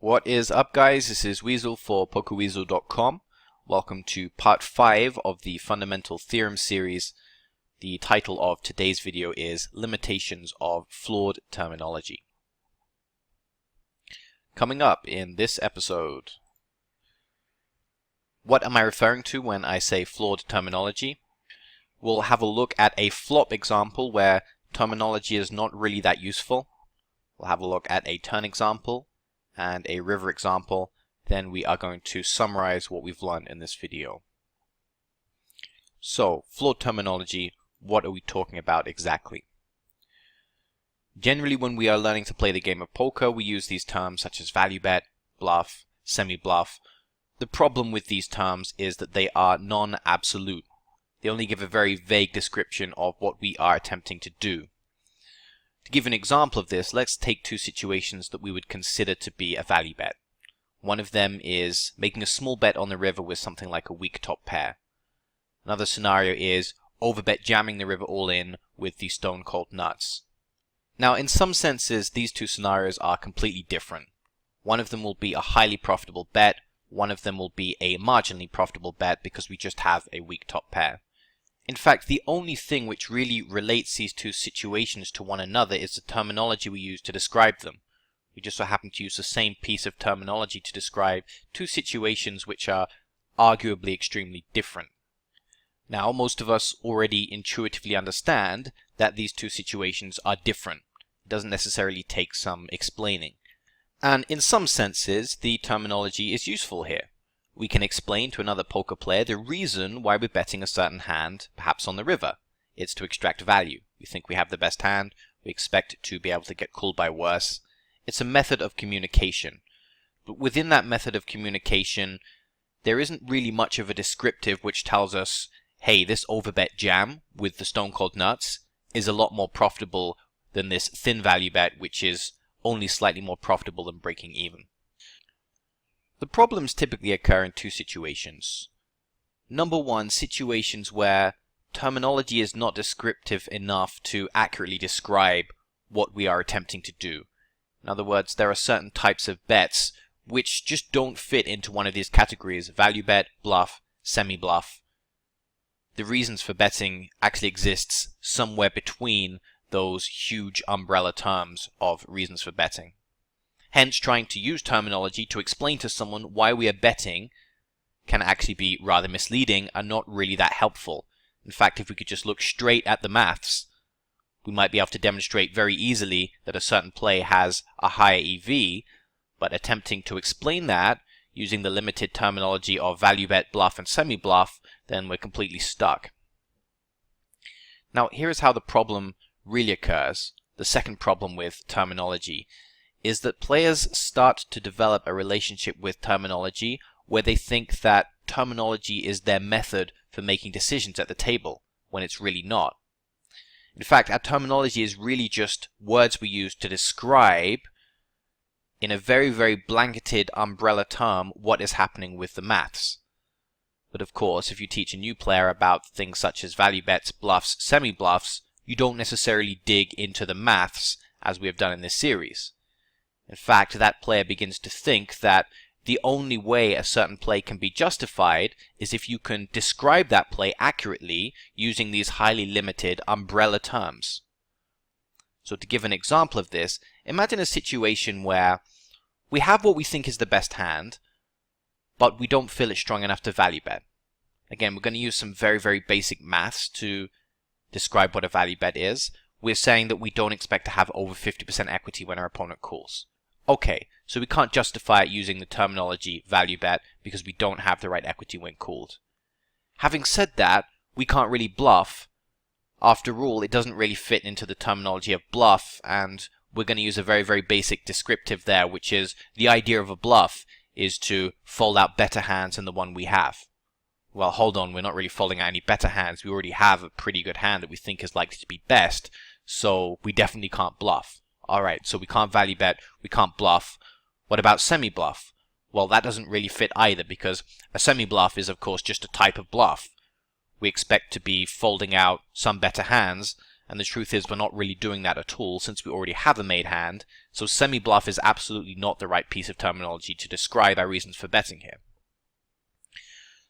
What is up, guys? This is Weasel for PokerWeasel.com. Welcome to part 5 of the Fundamental Theorem series. The title of today's video is Limitations of Flawed Terminology. Coming up in this episode, what am I referring to when I say flawed terminology? We'll have a look at a flop example where terminology is not really that useful. We'll have a look at a turn example and a river example. Then we are going to summarize what we've learned in this video. So, flawed terminology, what are we talking about exactly? Generally, when we are learning to play the game of poker, we use these terms such as value bet, bluff, semi-bluff. The problem with these terms is that they are non-absolute. They only give a very vague description of what we are attempting to do. To give an example of this, let's take two situations that we would consider to be a value bet. One of them is making a small bet on the river with something like a weak top pair. Another scenario is overbet jamming the river all in with the stone cold nuts. Now, in some senses, these two scenarios are completely different. One of them will be a highly profitable bet. One of them will be a marginally profitable bet because we just have a weak top pair. In fact, the only thing which really relates these two situations to one another is the terminology we use to describe them. We just so happen to use the same piece of terminology to describe two situations which are arguably extremely different. Now, most of us already intuitively understand that these two situations are different. It doesn't necessarily take some explaining. And in some senses, the terminology is useful here. We can explain to another poker player the reason why we're betting a certain hand, perhaps on the river. It's to extract value. We think we have the best hand. We expect to be able to get called by worse. It's a method of communication. But within that method of communication, there isn't really much of a descriptive which tells us, hey, this overbet jam with the stone cold nuts is a lot more profitable than this thin value bet, which is only slightly more profitable than breaking even. The problems typically occur in two situations. Number one, situations where terminology is not descriptive enough to accurately describe what we are attempting to do. In other words, there are certain types of bets which just don't fit into one of these categories: value bet, bluff, semi-bluff. The reasons for betting actually exists somewhere between those huge umbrella terms of reasons for betting. Hence, trying to use terminology to explain to someone why we are betting can actually be rather misleading and not really that helpful. In fact, if we could just look straight at the maths, we might be able to demonstrate very easily that a certain play has a higher EV, but attempting to explain that using the limited terminology of value bet, bluff, and semi-bluff, then we're completely stuck. Now, here's how the problem really occurs. The second problem with terminology is that players start to develop a relationship with terminology where they think that terminology is their method for making decisions at the table, when it's really not. In fact, our terminology is really just words we use to describe, in a very, very blanketed umbrella term, what is happening with the maths. But of course, if you teach a new player about things such as value bets, bluffs, semi-bluffs, you don't necessarily dig into the maths as we have done in this series. In fact, that player begins to think that the only way a certain play can be justified is if you can describe that play accurately using these highly limited umbrella terms. So to give an example of this, imagine a situation where we have what we think is the best hand, but we don't feel it strong enough to value bet. Again, we're going to use some very, very basic maths to describe what a value bet is. We're saying that we don't expect to have over 50% equity when our opponent calls. Okay, so we can't justify it using the terminology value bet because we don't have the right equity when called. Having said that, we can't really bluff. After all, it doesn't really fit into the terminology of bluff, and we're going to use a very, very basic descriptive there, which is the idea of a bluff is to fold out better hands than the one we have. Well, hold on, we're not really folding out any better hands. We already have a pretty good hand that we think is likely to be best, so we definitely can't bluff. Alright, so we can't value bet, we can't bluff. What about semi-bluff? Well, that doesn't really fit either, because a semi-bluff is of course just a type of bluff. We expect to be folding out some better hands, and the truth is we're not really doing that at all since we already have a made hand, so semi-bluff is absolutely not the right piece of terminology to describe our reasons for betting here.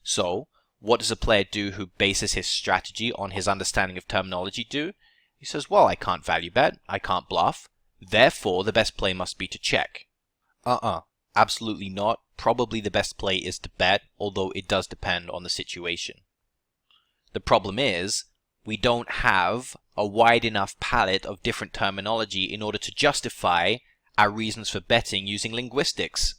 So, what does a player do who bases his strategy on his understanding of terminology do? He says, well, I can't value bet, I can't bluff, therefore the best play must be to check. Absolutely not. Probably the best play is to bet, although it does depend on the situation. The problem is, we don't have a wide enough palette of different terminology in order to justify our reasons for betting using linguistics.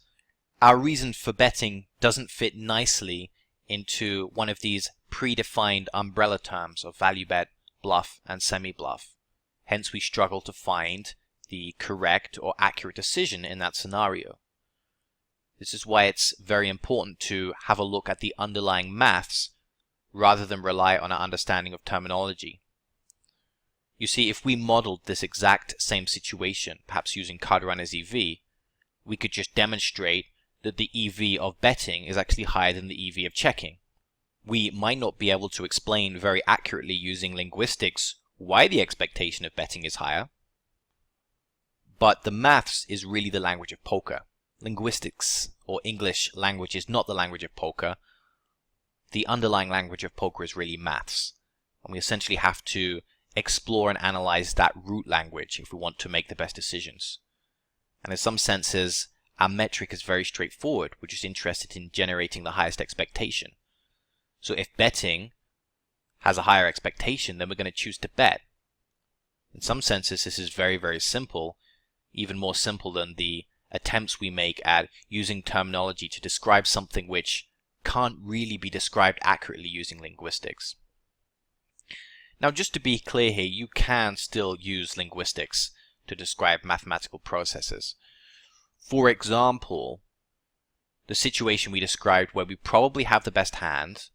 Our reason for betting doesn't fit nicely into one of these predefined umbrella terms of value bet, bluff, and semi-bluff. Hence we struggle to find the correct or accurate decision in that scenario. This is why it's very important to have a look at the underlying maths rather than rely on our understanding of terminology. You see, if we modeled this exact same situation, perhaps using card runner's EV, we could just demonstrate that the EV of betting is actually higher than the EV of checking. We might not be able to explain very accurately using linguistics why the expectation of betting is higher, but the maths is really the language of poker. Linguistics or English language is not the language of poker. The underlying language of poker is really maths, and we essentially have to explore and analyze that root language if we want to make the best decisions. And in some senses, our metric is very straightforward. We're just interested in generating the highest expectation. So if betting has a higher expectation, then we're going to choose to bet. In some senses, this is very, very simple, even more simple than the attempts we make at using terminology to describe something which can't really be described accurately using linguistics. Now, just to be clear here, you can still use linguistics to describe mathematical processes. For example, the situation we described where we probably have the best hand,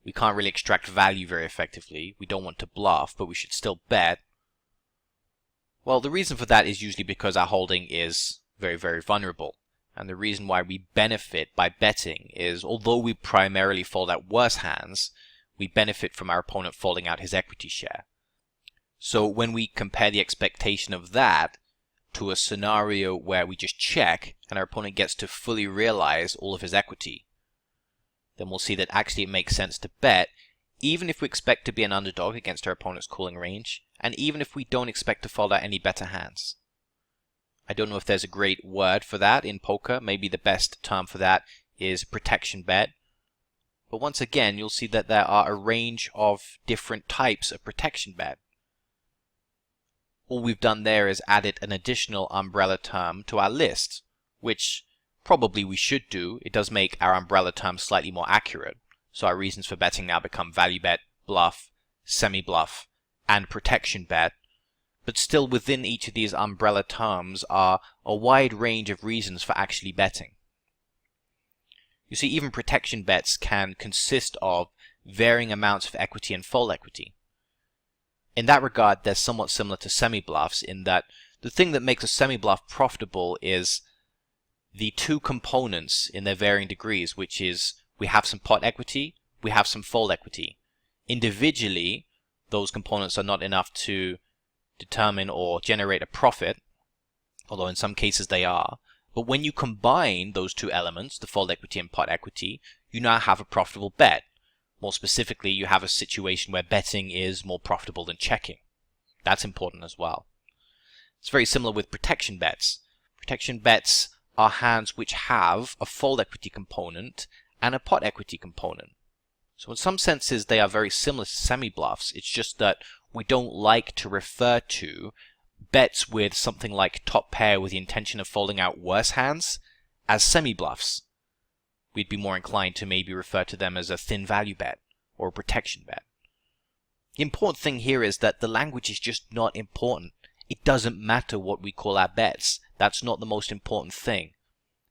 we can't really extract value very effectively, we don't want to bluff, but we should still bet. Well, the reason for that is usually because our holding is very, very vulnerable. And the reason why we benefit by betting is, although we primarily fold out worse hands, we benefit from our opponent folding out his equity share. So when we compare the expectation of that to a scenario where we just check and our opponent gets to fully realize all of his equity, then we'll see that actually it makes sense to bet, even if we expect to be an underdog against our opponent's calling range, and even if we don't expect to fold out any better hands. I don't know if there's a great word for that in poker. Maybe the best term for that is protection bet. But once again, you'll see that there are a range of different types of protection bet. All we've done there is added an additional umbrella term to our list, which probably we should do. It does make our umbrella term slightly more accurate. So our reasons for betting now become value bet, bluff, semi-bluff, and protection bet. But still within each of these umbrella terms are a wide range of reasons for actually betting. You see, even protection bets can consist of varying amounts of equity and fold equity. In that regard, they're somewhat similar to semi-bluffs in that the thing that makes a semi-bluff profitable is the two components in their varying degrees, which is we have some pot equity, we have some fold equity. Individually, those components are not enough to determine or generate a profit, although in some cases they are. But when you combine those two elements, the fold equity and pot equity, you now have a profitable bet. More specifically, you have a situation where betting is more profitable than checking. That's important as well. It's very similar with protection bets. Protection bets are hands which have a fold equity component and a pot equity component. So in some senses they are very similar to semi-bluffs. It's just that we don't like to refer to bets with something like top pair with the intention of folding out worse hands as semi-bluffs. We'd be more inclined to maybe refer to them as a thin value bet or a protection bet. The important thing here is that the language is just not important. It doesn't matter what we call our bets. That's not the most important thing.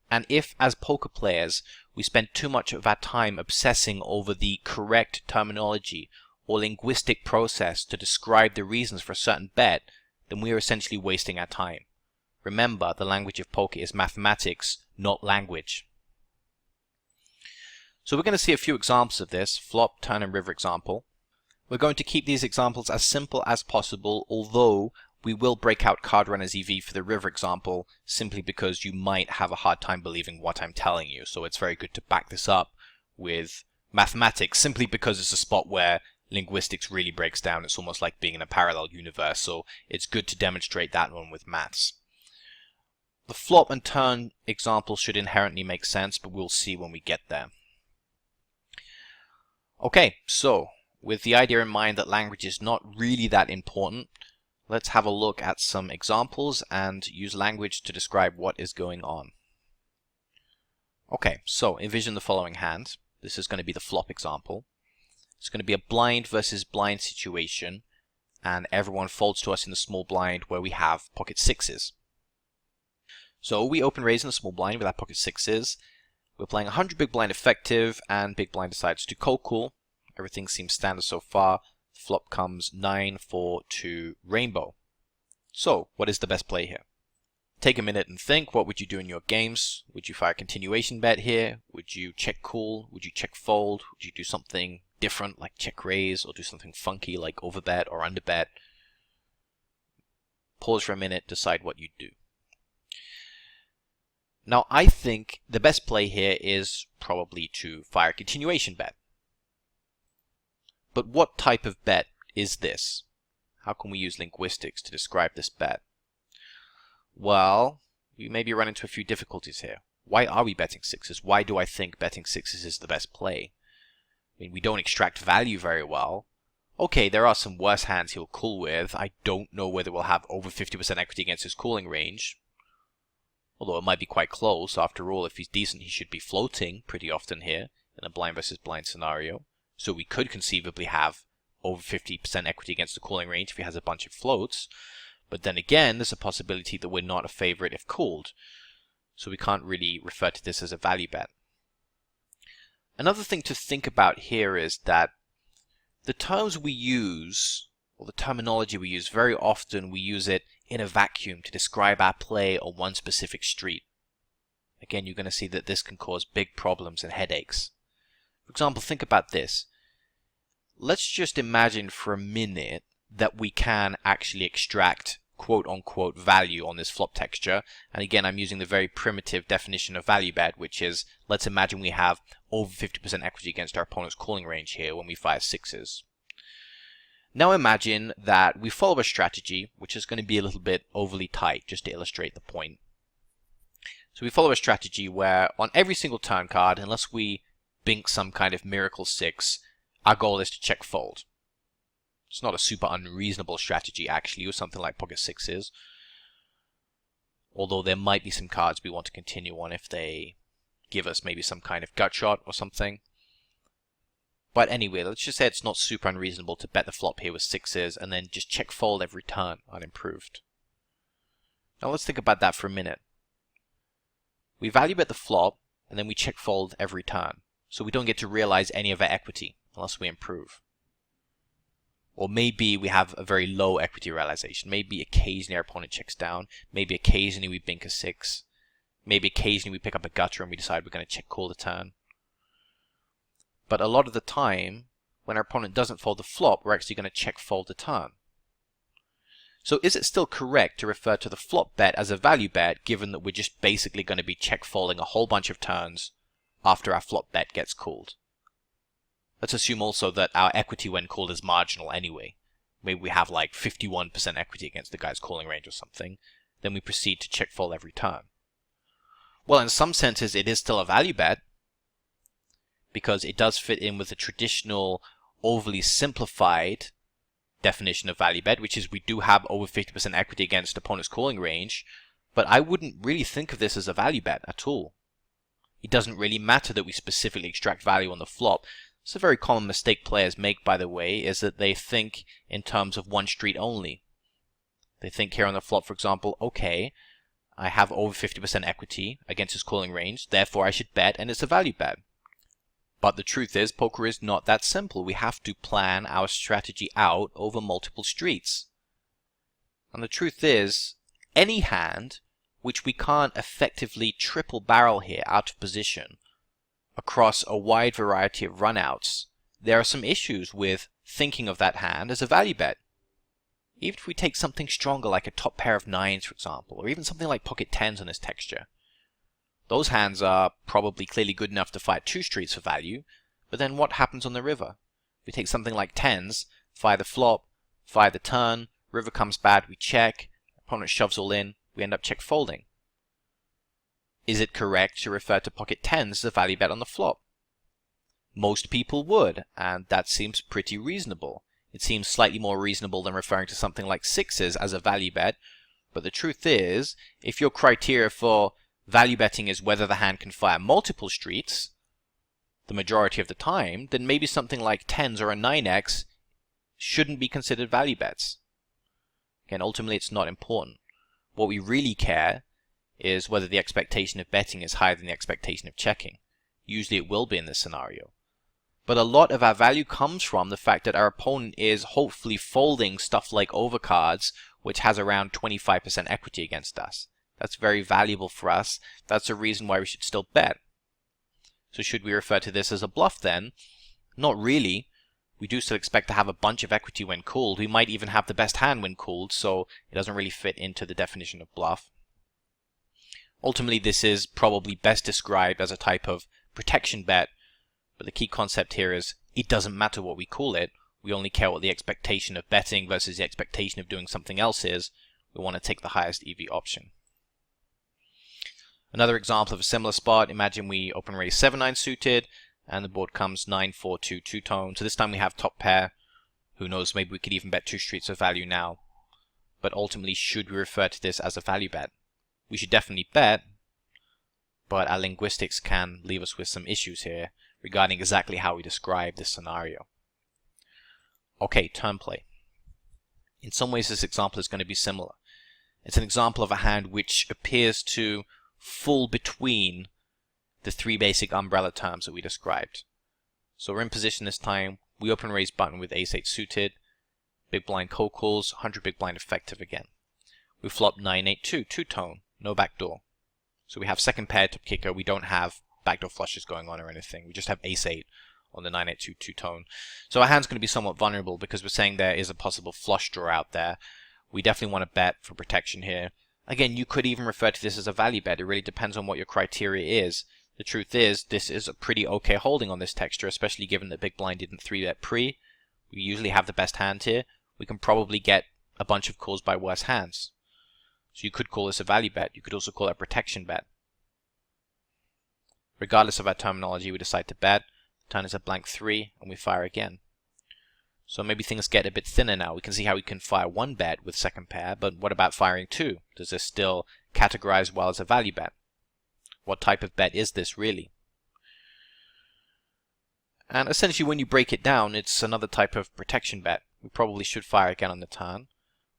And if, as poker players, we spend too much of our time obsessing over the correct terminology or linguistic process to describe the reasons for a certain bet, then we are essentially wasting our time. Remember, the language of poker is mathematics, not language. So we're going to see a few examples of this, flop, turn, and river example. We're going to keep these examples as simple as possible, although we will break out card runners EV for the river example, simply because you might have a hard time believing what I'm telling you. So it's very good to back this up with mathematics, simply because it's a spot where linguistics really breaks down. It's almost like being in a parallel universe, so it's good to demonstrate that one with maths. The flop and turn example should inherently make sense, but we'll see when we get there. Okay, so with the idea in mind that language is not really that important, let's have a look at some examples and use language to describe what is going on. Okay, so envision the following hand. This is going to be the flop example. It's going to be a blind versus blind situation, and everyone folds to us in the small blind where we have pocket sixes. So we open raise in the small blind with our pocket sixes. We're playing 100 big blind effective, and big blind decides to call. Everything seems standard so far. Flop comes 9, 4, 2, rainbow. So what is the best play here? Take a minute and think. What would you do in your games? Would you fire a continuation bet here? Would you check call? Would you check fold? Would you do something different like check raise, or do something funky like overbet or underbet? Pause for a minute, decide what you do. Now I think the best play here is probably to fire a continuation bet. But what type of bet is this? How can we use linguistics to describe this bet? Well, we maybe run into a few difficulties here. Why are we betting sixes? Why do I think betting sixes is the best play? I mean, we don't extract value very well. Okay, there are some worse hands he'll call with. I don't know whether we'll have over 50% equity against his calling range. Although it might be quite close. After all, if he's decent, he should be floating pretty often here in a blind versus blind scenario. So we could conceivably have over 50% equity against the calling range if he has a bunch of floats. But then again, there's a possibility that we're not a favorite if called. So we can't really refer to this as a value bet. Another thing to think about here is that the terms we use, or the terminology we use, very often we use it in a vacuum to describe our play on one specific street. Again, you're going to see that this can cause big problems and headaches. For example, think about this. Let's just imagine for a minute that we can actually extract quote-unquote value on this flop texture. And again, I'm using the very primitive definition of value bet, which is, let's imagine we have over 50% equity against our opponent's calling range here when we fire sixes. Now imagine that we follow a strategy, which is going to be a little bit overly tight, just to illustrate the point. So we follow a strategy where on every single turn card, unless we bink some kind of miracle six, our goal is to check fold. It's not a super unreasonable strategy actually, with something like pocket sixes. Although there might be some cards we want to continue on if they give us maybe some kind of gut shot or something. But anyway, let's just say it's not super unreasonable to bet the flop here with sixes and then just check fold every turn unimproved. Now let's think about that for a minute. We value bet the flop and then we check fold every turn. So we don't get to realize any of our equity unless we improve. Or maybe we have a very low equity realization. Maybe occasionally our opponent checks down. Maybe occasionally we bink a six. Maybe occasionally we pick up a gutter and we decide we're going to check call the turn. But a lot of the time, when our opponent doesn't fold the flop, we're actually going to check fold the turn. So is it still correct to refer to the flop bet as a value bet, given that we're just basically going to be check folding a whole bunch of turns after our flop bet gets called? Let's assume also that our equity when called is marginal anyway. Maybe we have like 51% equity against the guy's calling range or something. Then we proceed to check fold every turn. Well, in some senses it is still a value bet, because it does fit in with the traditional overly simplified definition of value bet, which is we do have over 50% equity against opponent's calling range, but I wouldn't really think of this as a value bet at all. It doesn't really matter that we specifically extract value on the flop. It's a very common mistake players make, by the way, is that they think in terms of one street only. They think here on the flop, for example, okay, I have over 50% equity against his calling range, therefore I should bet, and it's a value bet. But the truth is, poker is not that simple. We have to plan our strategy out over multiple streets. And the truth is, any hand which we can't effectively triple barrel here out of position across a wide variety of runouts, there are some issues with thinking of that hand as a value bet. Even if we take something stronger like a top pair of 9s, for example, or even something like pocket 10s on this texture, those hands are probably clearly good enough to fire 2 streets for value, but then what happens on the river? If we take something like 10s, fire the flop, fire the turn, river comes bad, we check, opponent shoves all in, we end up check folding. Is it correct to refer to pocket 10s as a value bet on the flop? Most people would, and that seems pretty reasonable. It seems slightly more reasonable than referring to something like 6s as a value bet, but the truth is, if your criteria for value betting is whether the hand can fire multiple streets, the majority of the time, then maybe something like 10s or a 9x shouldn't be considered value bets. Again, ultimately it's not important. What we really care is whether the expectation of betting is higher than the expectation of checking. Usually it will be in this scenario. But a lot of our value comes from the fact that our opponent is hopefully folding stuff like overcards, which has around 25% equity against us. That's very valuable for us. That's a reason why we should still bet. So should we refer to this as a bluff then? Not really. We do still expect to have a bunch of equity when called. We might even have the best hand when called, so it doesn't really fit into the definition of bluff. Ultimately, this is probably best described as a type of protection bet, but the key concept here is it doesn't matter what we call it. We only care what the expectation of betting versus the expectation of doing something else is. We want to take the highest EV option. Another example of a similar spot, imagine we open raise 7-9 suited, and the board comes 9-4-2 two-tone. So this time we have top pair. Who knows, maybe we could even bet 2 streets of value now. But ultimately, should we refer to this as a value bet? We should definitely bet, but our linguistics can leave us with some issues here regarding exactly how we describe this scenario. Okay, turn play. In some ways this example is going to be similar. It's an example of a hand which appears to fall between the 3 basic umbrella terms that we described. So we're in position this time, we open raise button with ace-8 suited, big blind co-calls, 100 big blind effective again. We flop 9-8-2, two-tone, no backdoor. So we have second pair top kicker, we don't have backdoor flushes going on or anything, we just have ace-8 on the 9-8-2 two-tone. So our hand's going to be somewhat vulnerable because we're saying there is a possible flush draw out there. We definitely want to bet for protection here. Again, you could even refer to this as a value bet, it really depends on what your criteria is. The truth is, this is a pretty okay holding on this texture, especially given that big blind didn't 3-bet pre. We usually have the best hand here. We can probably get a bunch of calls by worse hands. So you could call this a value bet. You could also call it a protection bet. Regardless of our terminology, we decide to bet. Turn is a blank 3, and we fire again. So maybe things get a bit thinner now. We can see how we can fire 1 bet with second pair, but what about firing 2? Does this still categorize well as a value bet? What type of bet is this really? And essentially when you break it down, it's another type of protection bet. We probably should fire again on the turn.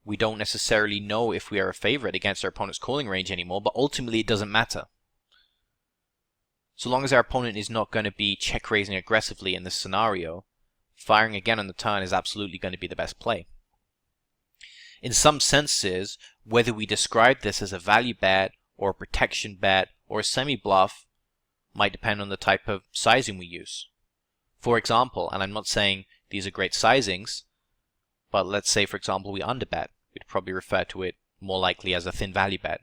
We don't necessarily know if we are a favorite against our opponent's calling range anymore, but ultimately it doesn't matter. So long as our opponent is not going to be check raising aggressively in this scenario, firing again on the turn is absolutely going to be the best play. In some senses, whether we describe this as a value bet or a protection bet or a semi-bluff might depend on the type of sizing we use. For example, and I'm not saying these are great sizings, but let's say for example we underbet. We'd probably refer to it more likely as a thin value bet.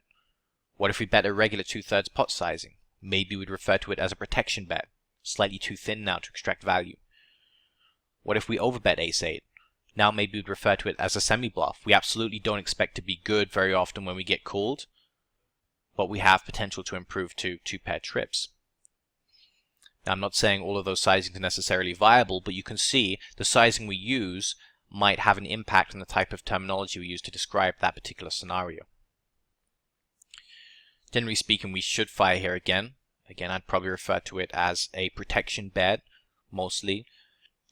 What if we bet a regular 2/3 pot sizing? Maybe we'd refer to it as a protection bet, slightly too thin now to extract value. What if we overbet ace-8? Now maybe we'd refer to it as a semi-bluff. We absolutely don't expect to be good very often when we get called, but we have potential to improve to 2-pair trips. Now I'm not saying all of those sizings are necessarily viable, but you can see the sizing we use might have an impact on the type of terminology we use to describe that particular scenario. Generally speaking, we should fire here again. Again, I'd probably refer to it as a protection bet, mostly.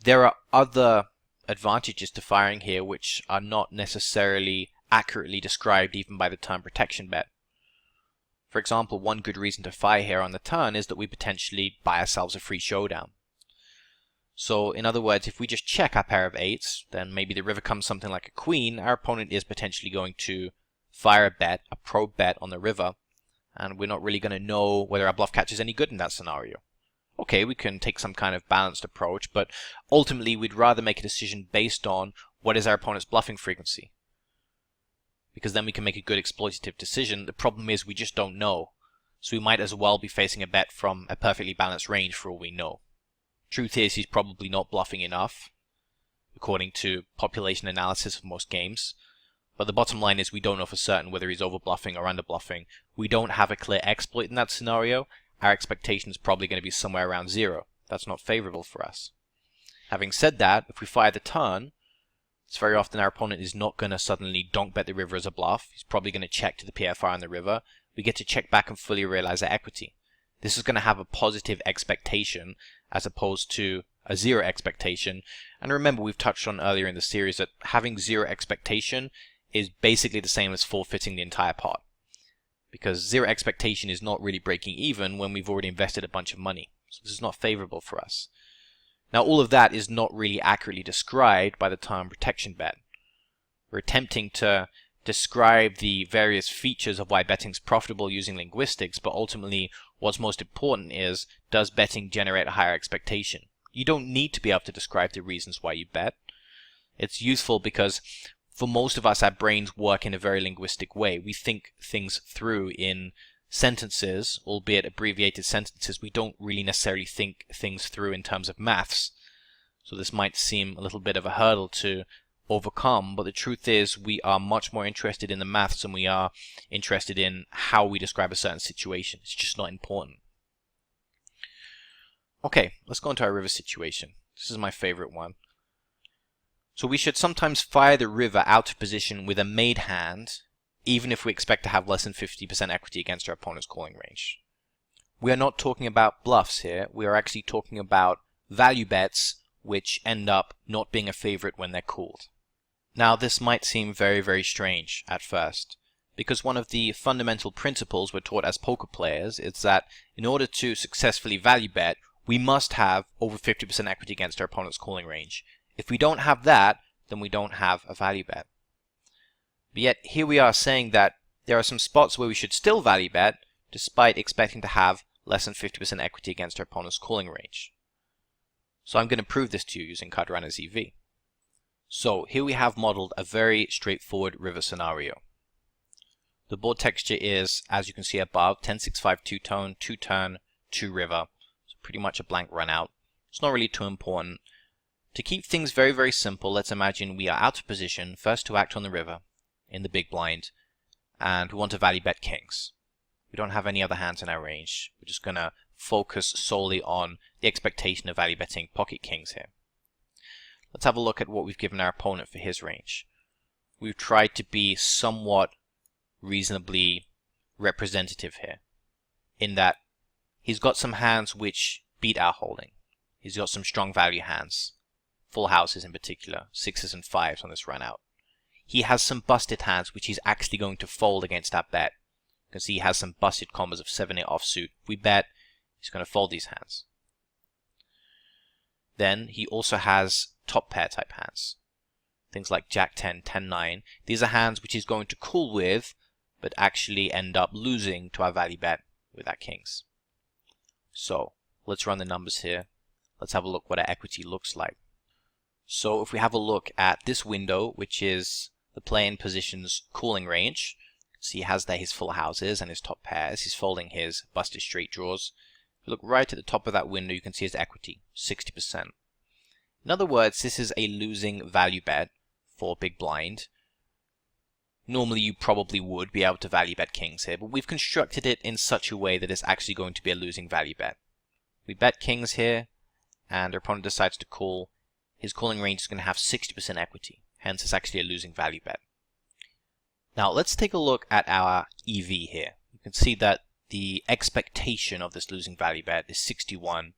There are other advantages to firing here which are not necessarily accurately described even by the term protection bet. For example, one good reason to fire here on the turn is that we potentially buy ourselves a free showdown. So in other words, if we just check our pair of 8s, then maybe the river comes something like a queen, our opponent is potentially going to fire a bet, a probe bet on the river, and we're not really going to know whether our bluff catch is any good in that scenario. okay, we can take some kind of balanced approach, but ultimately we'd rather make a decision based on what is our opponent's bluffing frequency, because then we can make a good exploitative decision. The problem is we just don't know, so we might as well be facing a bet from a perfectly balanced range for all we know. Truth is, he's probably not bluffing enough, according to population analysis of most games. But the bottom line is we don't know for certain whether he's over bluffing or under bluffing. We don't have a clear exploit in that scenario. Our expectation is probably going to be somewhere around 0. That's not favorable for us. Having said that, if we fire the turn, it's very often our opponent is not going to suddenly donk bet the river as a bluff. He's probably going to check to the PFR on the river. We get to check back and fully realize our equity. This is going to have a positive expectation as opposed to a 0 expectation. And remember, we've touched on earlier in the series that having 0 expectation is basically the same as forfeiting the entire pot, because 0 expectation is not really breaking even when we've already invested a bunch of money. So this is not favorable for us. Now, all of that is not really accurately described by the term protection bet. We're attempting to describe the various features of why betting is profitable using linguistics, but ultimately what's most important is, does betting generate a higher expectation? You don't need to be able to describe the reasons why you bet. It's useful because for most of us, our brains work in a very linguistic way. We think things through in sentences, albeit abbreviated sentences. We don't really necessarily think things through in terms of maths. So this might seem a little bit of a hurdle to overcome, but the truth is we are much more interested in the maths than we are interested in how we describe a certain situation. It's just not important. Okay, let's go into our river situation. This is my favorite one. So we should sometimes fire the river out of position with a made hand, even if we expect to have less than 50% equity against our opponent's calling range. We are not talking about bluffs here. We are actually talking about value bets which end up not being a favorite when they're called. Now, this might seem very, very strange at first, because one of the fundamental principles we're taught as poker players is that in order to successfully value bet, we must have over 50% equity against our opponent's calling range. If we don't have that, then we don't have a value bet. But yet, here we are saying that there are some spots where we should still value bet, despite expecting to have less than 50% equity against our opponent's calling range. So I'm going to prove this to you using Cardano's EV. So here we have modeled a very straightforward river scenario. The board texture is, as you can see above, 10-6-5 two-tone, 2-turn, 2-river. So pretty much a blank run out. It's not really too important. To keep things very, very simple, let's imagine we are out of position, first to act on the river, in the big blind, and we want to value bet kings. We don't have any other hands in our range. We're just going to focus solely on the expectation of value betting pocket kings here. Let's have a look at what we've given our opponent for his range. We've tried to be somewhat reasonably representative here, in that he's got some hands which beat our holding. He's got some strong value hands. Full houses in particular, 6s and 5s on this run out. He has some busted hands which he's actually going to fold against our bet. You can see he has some busted combos of 7-8 offsuit. If we bet, he's going to fold these hands. Then he also has top pair type hands. Things like Jack 10, 10 9. These are hands which he's going to call with, but actually end up losing to our value bet with our kings. So let's run the numbers here. Let's have a look what our equity looks like. So if we have a look at this window, which is the play-in position's calling range, see he has there his full houses and his top pairs. He's folding his busted straight draws. If you look right at the top of that window, you can see his equity, 60%. In other words, this is a losing value bet for big blind. Normally you probably would be able to value bet kings here, but we've constructed it in such a way that it's actually going to be a losing value bet. We bet kings here, and our opponent decides to call. His calling range is going to have 60% equity, hence it's actually a losing value bet. Now let's take a look at our EV here. You can see that the expectation of this losing value bet is 61.11.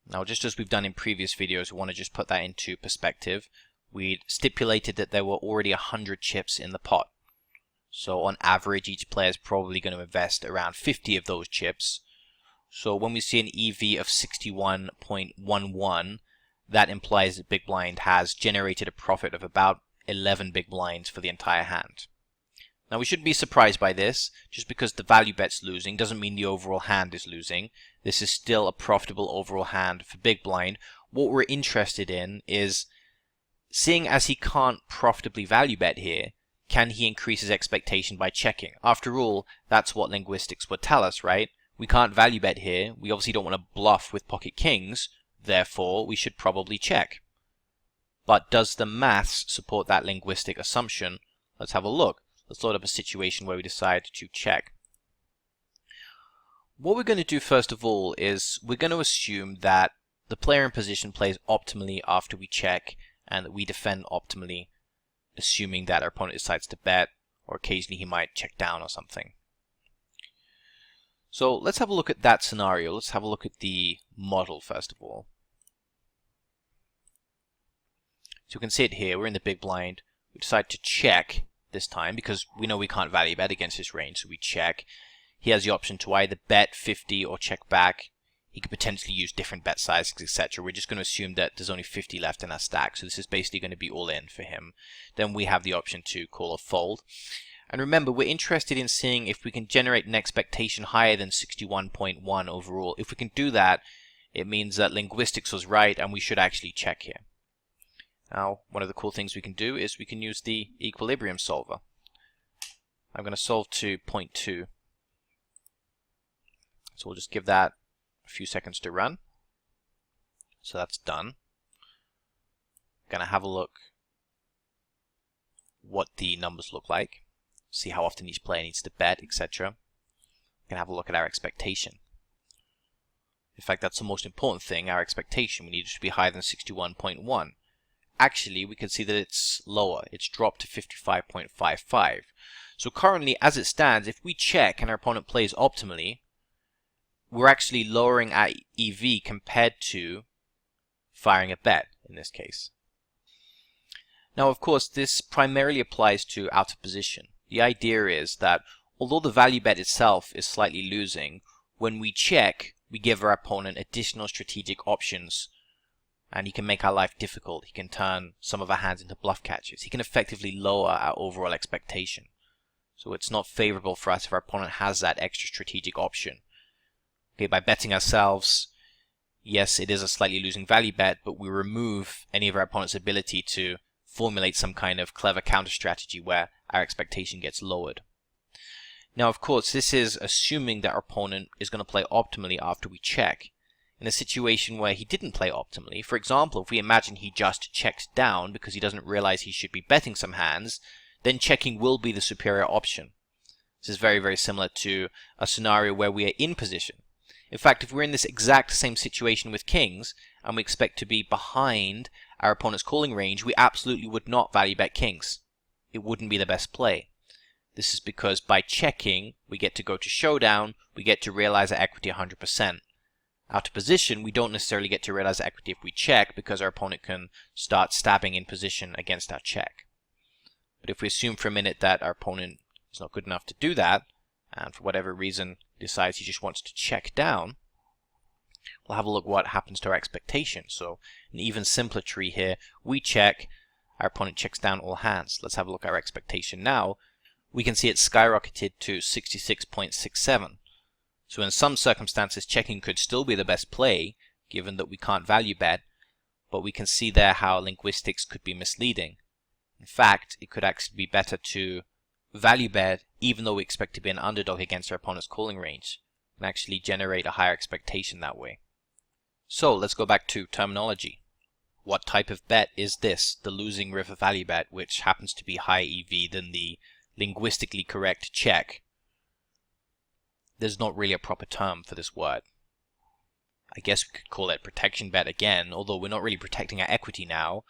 Now just as we've done in previous videos, we want to just put that into perspective. We stipulated that there were already 100 chips in the pot. So on average, each player is probably going to invest around 50 of those chips. So when we see an EV of 61.11, that implies that Big Blind has generated a profit of about 11 big blinds for the entire hand. Now we shouldn't be surprised by this. Just because the value bet's losing doesn't mean the overall hand is losing. This is still a profitable overall hand for big blind. What we're interested in is, seeing as he can't profitably value bet here, can he increase his expectation by checking? After all, that's what linguistics would tell us, right? We can't value bet here. We obviously don't want to bluff with pocket kings. Therefore, we should probably check. But does the maths support that linguistic assumption? Let's have a look. Let's load up a situation where we decide to check. What we're going to do first of all is we're going to assume that the player in position plays optimally after we check, and that we defend optimally, assuming that our opponent decides to bet, or occasionally he might check down or something. So let's have a look at that scenario. Let's have a look at the model first of all. So we can see it here. We're in the big blind. We decide to check this time because we know we can't value bet against his range, so we check. He has the option to either bet 50 or check back. He could potentially use different bet sizes, etc. We're just going to assume that there's only 50 left in our stack, so this is basically going to be all in for him. Then we have the option to call or fold. And remember, we're interested in seeing if we can generate an expectation higher than 61.1 overall. If we can do that, it means that linguistics was right and we should actually check here. Now, one of the cool things we can do is we can use the equilibrium solver. I'm going to solve to 0.2. So we'll just give that a few seconds to run. So that's done. Going to have a look what the numbers look like. See how often each player needs to bet, etc. Going to have a look at our expectation. In fact, that's the most important thing, our expectation. We need it to be higher than 61.1. Actually, we can see that it's lower. It's dropped to 55.55. So currently, as it stands, if we check and our opponent plays optimally, we're actually lowering our EV compared to firing a bet in this case. Now, of course, this primarily applies to out of position. The idea is that although the value bet itself is slightly losing, when we check, we give our opponent additional strategic options, and he can make our life difficult. He can turn some of our hands into bluff catches. He can effectively lower our overall expectation. So it's not favorable for us if our opponent has that extra strategic option. Okay, by betting ourselves, yes, it is a slightly losing value bet, but we remove any of our opponent's ability to formulate some kind of clever counter strategy where our expectation gets lowered. Now, of course, this is assuming that our opponent is going to play optimally after we check. In a situation where he didn't play optimally, for example, if we imagine he just checked down because he doesn't realize he should be betting some hands, then checking will be the superior option. This is very, very similar to a scenario where we are in position. In fact, if we're in this exact same situation with kings, and we expect to be behind our opponent's calling range, we absolutely would not value bet kings. It wouldn't be the best play. This is because by checking, we get to go to showdown, we get to realize our equity 100%. Out of position, we don't necessarily get to realize our equity if we check, because our opponent can start stabbing in position against our check. But if we assume for a minute that our opponent is not good enough to do that, and for whatever reason decides he just wants to check down, we'll have a look what happens to our expectation. So an even simpler tree here, we check, our opponent checks down all hands. Let's have a look at our expectation now. We can see it skyrocketed to 66.67. So in some circumstances, checking could still be the best play, given that we can't value bet, but we can see there how linguistics could be misleading. In fact, it could actually be better to value bet even though we expect to be an underdog against our opponent's calling range, and actually generate a higher expectation that way. So let's go back to terminology. What type of bet is this? The losing river value bet, which happens to be higher EV than the linguistically correct check. There's not really a proper term for this word. I guess we could call it protection bet again, although we're not really protecting our equity now.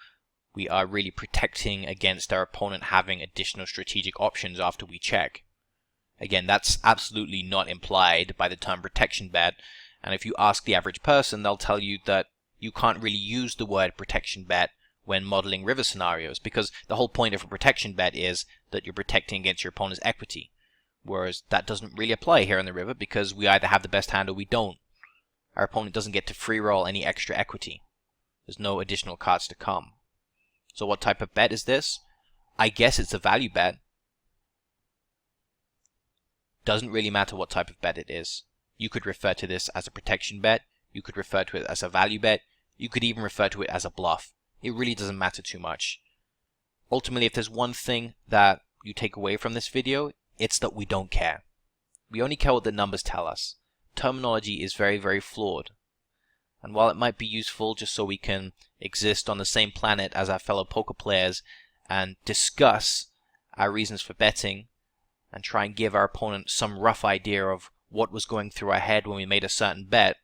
We are really protecting against our opponent having additional strategic options after we check. Again, that's absolutely not implied by the term protection bet, and if you ask the average person, they'll tell you that you can't really use the word protection bet when modeling river scenarios, because the whole point of a protection bet is that you're protecting against your opponent's equity, whereas that doesn't really apply here in the river because we either have the best hand or we don't. Our opponent doesn't get to free roll any extra equity. There's no additional cards to come. So what type of bet is this? I guess it's a value bet. Doesn't really matter what type of bet it is. You could refer to this as a protection bet, you could refer to it as a value bet, you could even refer to it as a bluff. It really doesn't matter too much. Ultimately, if there's one thing that you take away from this video, it's that we don't care. We only care what the numbers tell us. Terminology is very, very flawed. And while it might be useful just so we can exist on the same planet as our fellow poker players and discuss our reasons for betting and try and give our opponent some rough idea of what was going through our head when we made a certain bet,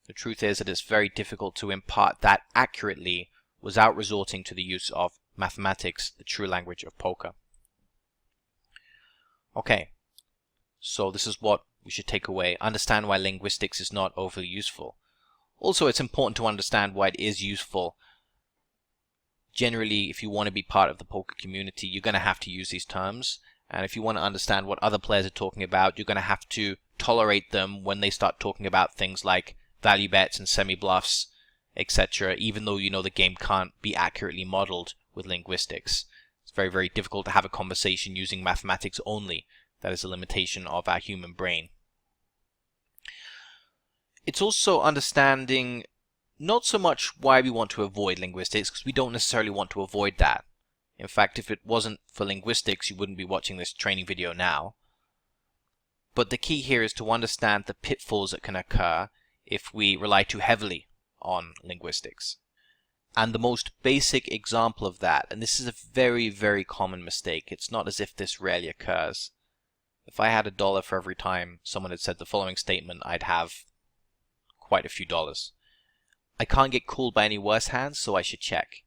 the truth is that it's very difficult to impart that accurately without resorting to the use of mathematics, the true language of poker. Okay, so this is what we should take away. Understand why linguistics is not overly useful. Also, it's important to understand why it is useful. Generally, if you want to be part of the poker community, you're going to have to use these terms. And if you want to understand what other players are talking about, you're going to have to tolerate them when they start talking about things like value bets and semi-bluffs, etc., even though you know the game can't be accurately modeled with linguistics. It's very, very difficult to have a conversation using mathematics only. That is a limitation of our human brain. It's also understanding not so much why we want to avoid linguistics, because we don't necessarily want to avoid that. In fact, if it wasn't for linguistics, you wouldn't be watching this training video now. But the key here is to understand the pitfalls that can occur if we rely too heavily on linguistics. And the most basic example of that, and this is a very, very common mistake, it's not as if this rarely occurs. If I had $1 for every time someone had said the following statement, I'd have quite a few dollars. I can't get called by any worse hands, so I should check.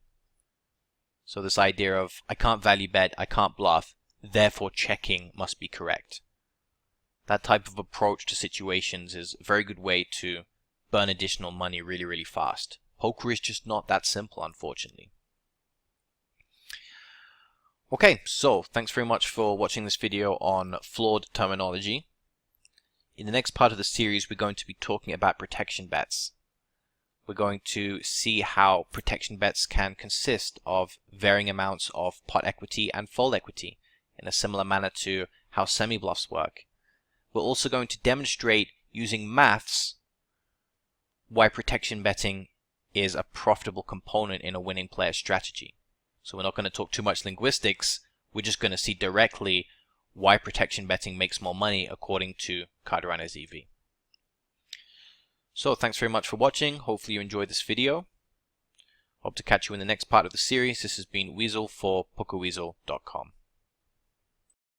So this idea of I can't value bet, I can't bluff, therefore checking must be correct. That type of approach to situations is a very good way to burn additional money really, really fast. Poker is just not that simple, unfortunately. Okay, so thanks very much for watching this video on flawed terminology. In the next part of the series, we're going to be talking about protection bets. We're going to see how protection bets can consist of varying amounts of pot equity and fold equity in a similar manner to how semi-bluffs work. We're also going to demonstrate using maths why protection betting is a profitable component in a winning player strategy. So we're not going to talk too much linguistics, we're just going to see directly why protection betting makes more money according to Carduran's EV. So thanks very much for watching, hopefully you enjoyed this video. Hope to catch you in the next part of the series. This has been Weasel for PokerWeasel.com.